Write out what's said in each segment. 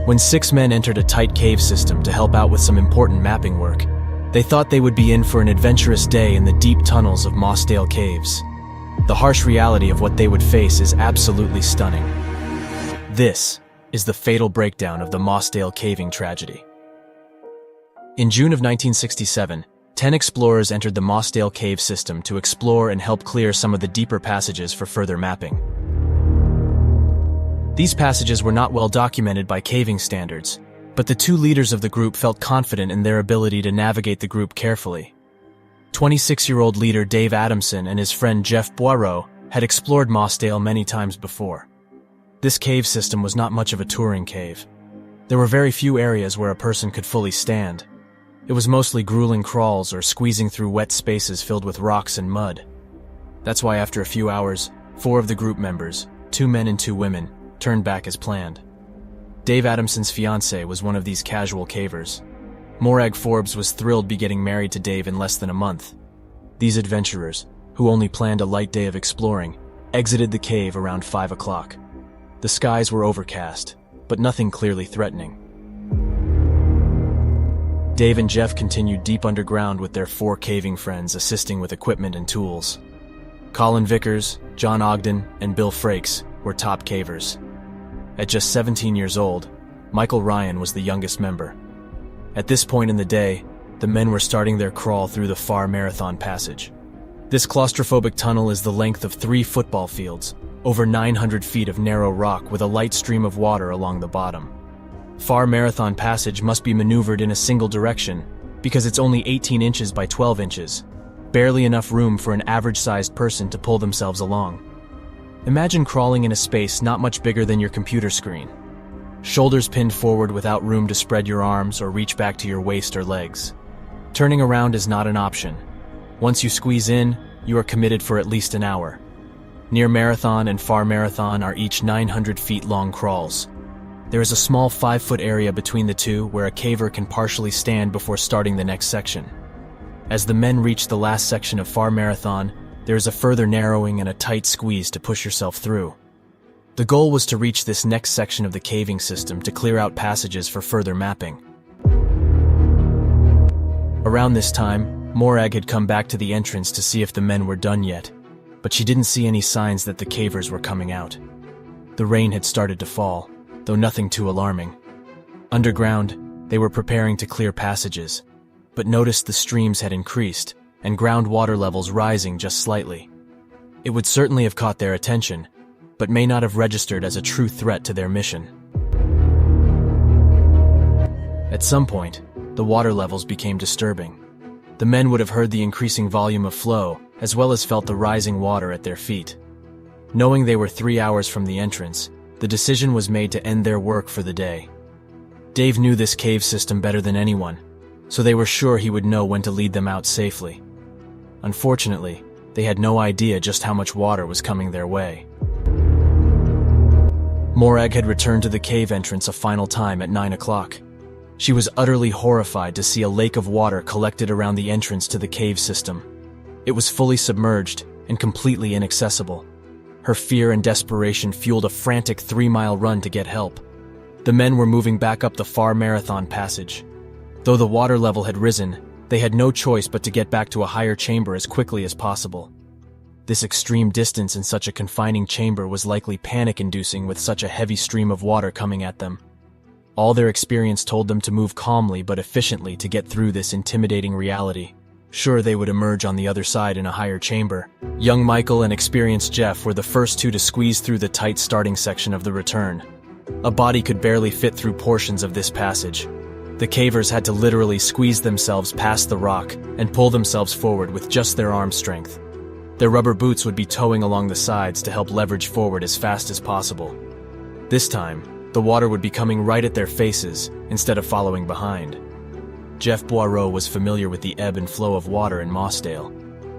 When 6 men entered a tight cave system to help out with some important mapping work, they thought they would be in for an adventurous day in the deep tunnels of Mossdale Caves. The harsh reality of what they would face is absolutely stunning. This is the fatal breakdown of the Mossdale caving tragedy. In June of 1967, 10 explorers entered the Mossdale cave system to explore and help clear some of the deeper passages for further mapping. These passages were not well documented by caving standards, but the 2 leaders of the group felt confident in their ability to navigate the group carefully. 26-year-old leader Dave Adamson and his friend Jeff Boireau had explored Mossdale many times before. This cave system was not much of a touring cave. There were very few areas where a person could fully stand. It was mostly grueling crawls or squeezing through wet spaces filled with rocks and mud. That's why after a few hours, 4 of the group members, 2 men and 2 women, turned back as planned. Dave Adamson's fiancée was one of these casual cavers. Morag Forbes was thrilled to be getting married to Dave in less than a month. These adventurers, who only planned a light day of exploring, exited the cave around 5 o'clock. The skies were overcast, but nothing clearly threatening. Dave and Jeff continued deep underground with their 4 caving friends assisting with equipment and tools. Colin Vickers, John Ogden, and Bill Frakes were top cavers. At just 17 years old, Michael Ryan was the youngest member. At this point in the day, the men were starting their crawl through the Far Marathon Passage. This claustrophobic tunnel is the length of 3 football fields, over 900 feet of narrow rock with a light stream of water along the bottom. Far Marathon Passage must be maneuvered in a single direction because it's only 18 inches by 12 inches, barely enough room for an average-sized person to pull themselves along. Imagine crawling in a space not much bigger than your computer screen. Shoulders pinned forward without room to spread your arms or reach back to your waist or legs. Turning around is not an option. Once you squeeze in, you are committed for at least an hour. Near Marathon and Far Marathon are each 900 feet long crawls. There is a small 5-foot area between the 2 where a caver can partially stand before starting the next section. As the men reach the last section of Far Marathon, there is a further narrowing and a tight squeeze to push yourself through. The goal was to reach this next section of the caving system to clear out passages for further mapping. Around this time, Morag had come back to the entrance to see if the men were done yet, but she didn't see any signs that the cavers were coming out. The rain had started to fall, though nothing too alarming. Underground, they were preparing to clear passages, but noticed the streams had increased and groundwater levels rising just slightly. It would certainly have caught their attention, but may not have registered as a true threat to their mission. At some point, the water levels became disturbing. The men would have heard the increasing volume of flow, as well as felt the rising water at their feet. Knowing they were 3 hours from the entrance, the decision was made to end their work for the day. Dave knew this cave system better than anyone, so they were sure he would know when to lead them out safely. Unfortunately, they had no idea just how much water was coming their way. Morag had returned to the cave entrance a final time at 9 o'clock. She was utterly horrified to see a lake of water collected around the entrance to the cave system. It was fully submerged and completely inaccessible. Her fear and desperation fueled a frantic 3-mile run to get help. The men were moving back up the Far Marathon Passage. Though the water level had risen, they had no choice but to get back to a higher chamber as quickly as possible. This extreme distance in such a confining chamber was likely panic-inducing with such a heavy stream of water coming at them. All their experience told them to move calmly but efficiently to get through this intimidating reality. Sure, they would emerge on the other side in a higher chamber. Young Michael and experienced Jeff were the first 2 to squeeze through the tight starting section of the return. A body could barely fit through portions of this passage. The cavers had to literally squeeze themselves past the rock and pull themselves forward with just their arm strength. Their rubber boots would be towing along the sides to help leverage forward as fast as possible. This time, the water would be coming right at their faces instead of following behind. Jeff Boireau was familiar with the ebb and flow of water in Mossdale.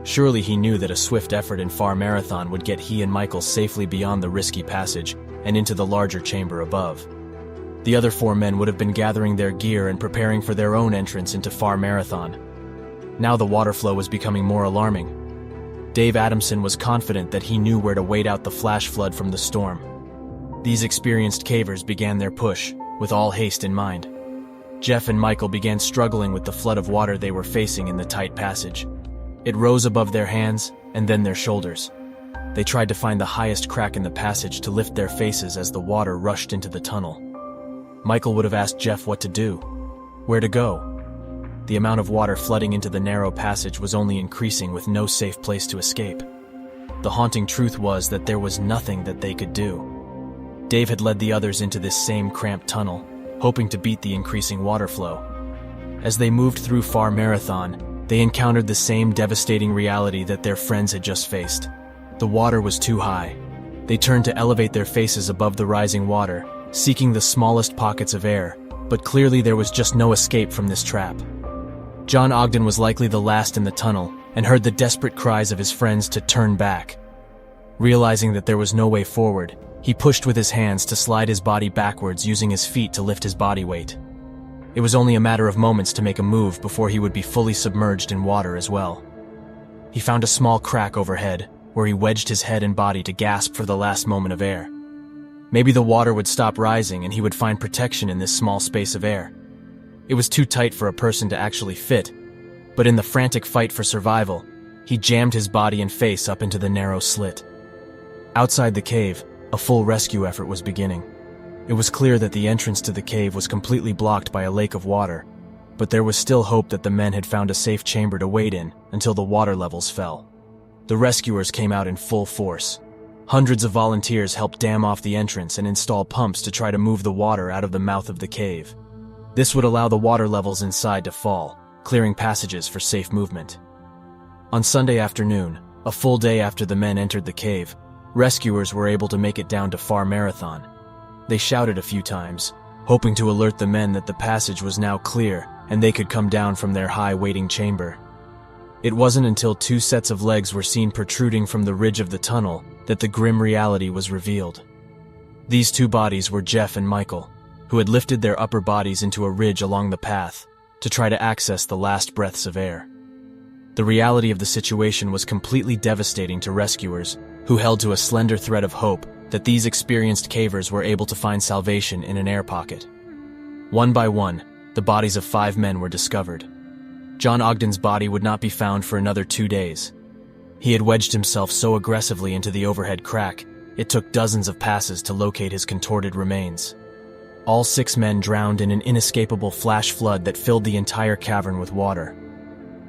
Surely he knew that a swift effort in Far Marathon would get he and Michael safely beyond the risky passage and into the larger chamber above. The other 4 men would have been gathering their gear and preparing for their own entrance into Far Marathon. Now the water flow was becoming more alarming. Dave Adamson was confident that he knew where to wait out the flash flood from the storm. These experienced cavers began their push, with all haste in mind. Jeff and Michael began struggling with the flood of water they were facing in the tight passage. It rose above their hands and then their shoulders. They tried to find the highest crack in the passage to lift their faces as the water rushed into the tunnel. Michael would have asked Jeff what to do, where to go. The amount of water flooding into the narrow passage was only increasing with no safe place to escape. The haunting truth was that there was nothing that they could do. Dave had led the others into this same cramped tunnel, hoping to beat the increasing water flow. As they moved through Far Marathon, they encountered the same devastating reality that their friends had just faced. The water was too high. They turned to elevate their faces above the rising water, seeking the smallest pockets of air, but clearly there was just no escape from this trap. John Ogden was likely the last in the tunnel and heard the desperate cries of his friends to turn back. Realizing that there was no way forward, he pushed with his hands to slide his body backwards using his feet to lift his body weight. It was only a matter of moments to make a move before he would be fully submerged in water as well. He found a small crack overhead, where he wedged his head and body to gasp for the last moment of air. Maybe the water would stop rising and he would find protection in this small space of air. It was too tight for a person to actually fit, but in the frantic fight for survival, he jammed his body and face up into the narrow slit. Outside the cave, a full rescue effort was beginning. It was clear that the entrance to the cave was completely blocked by a lake of water, but there was still hope that the men had found a safe chamber to wait in until the water levels fell. The rescuers came out in full force. Hundreds of volunteers helped dam off the entrance and install pumps to try to move the water out of the mouth of the cave. This would allow the water levels inside to fall, clearing passages for safe movement. On Sunday afternoon, a full day after the men entered the cave, rescuers were able to make it down to Far Marathon. They shouted a few times, hoping to alert the men that the passage was now clear and they could come down from their high waiting chamber. It wasn't until 2 sets of legs were seen protruding from the ridge of the tunnel that the grim reality was revealed. These 2 bodies were Jeff and Michael, who had lifted their upper bodies into a ridge along the path to try to access the last breaths of air. The reality of the situation was completely devastating to rescuers, who held to a slender thread of hope that these experienced cavers were able to find salvation in an air pocket. One by one, the bodies of 5 men were discovered. John Ogden's body would not be found for another 2 days. He had wedged himself so aggressively into the overhead crack, it took dozens of passes to locate his contorted remains. All 6 men drowned in an inescapable flash flood that filled the entire cavern with water.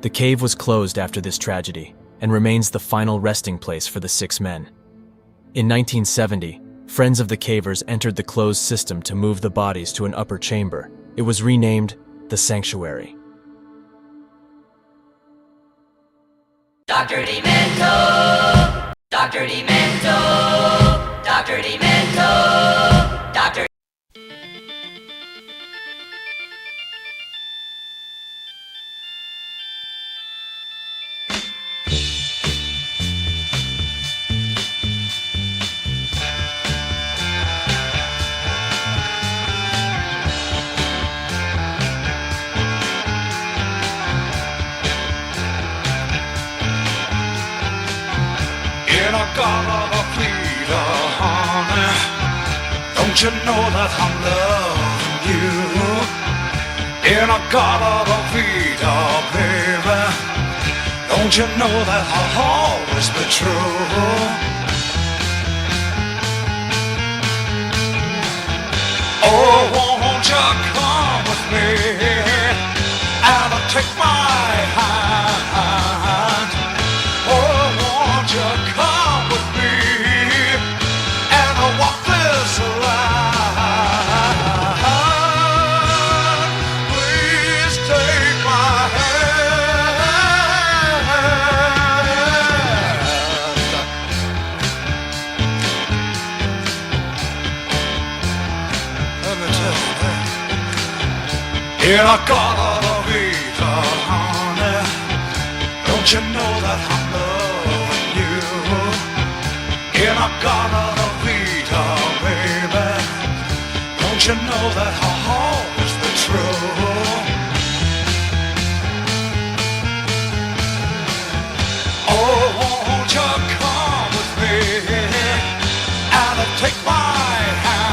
The cave was closed after this tragedy and remains the final resting place for the 6 men. In 1970, friends of the cavers entered the closed system to move the bodies to an upper chamber. It was renamed the Sanctuary. Dr. Demento, Dr. Demento, Dr. Demento, Dr. In a garden of Peter, honey, don't you know that I'm loving you? In a garden of Peter, baby, don't you know that I'll always be true? Oh, won't you come with me and take my hand? Oh, won't you come with me and walk this line? Please take my hand. Let me tell you, in a garden of Eden, honey, don't you know that I'm loving you? In a garden of Eden, baby, don't you know that I'll always be true? Oh, won't you come with me and take my hand?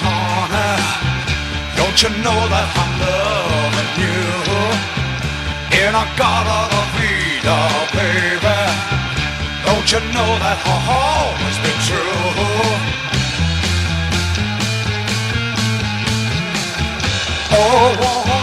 honey. Don't you know that I'm loving you? In a Gata la Vida, baby. Don't you know that I'll always be true? Oh,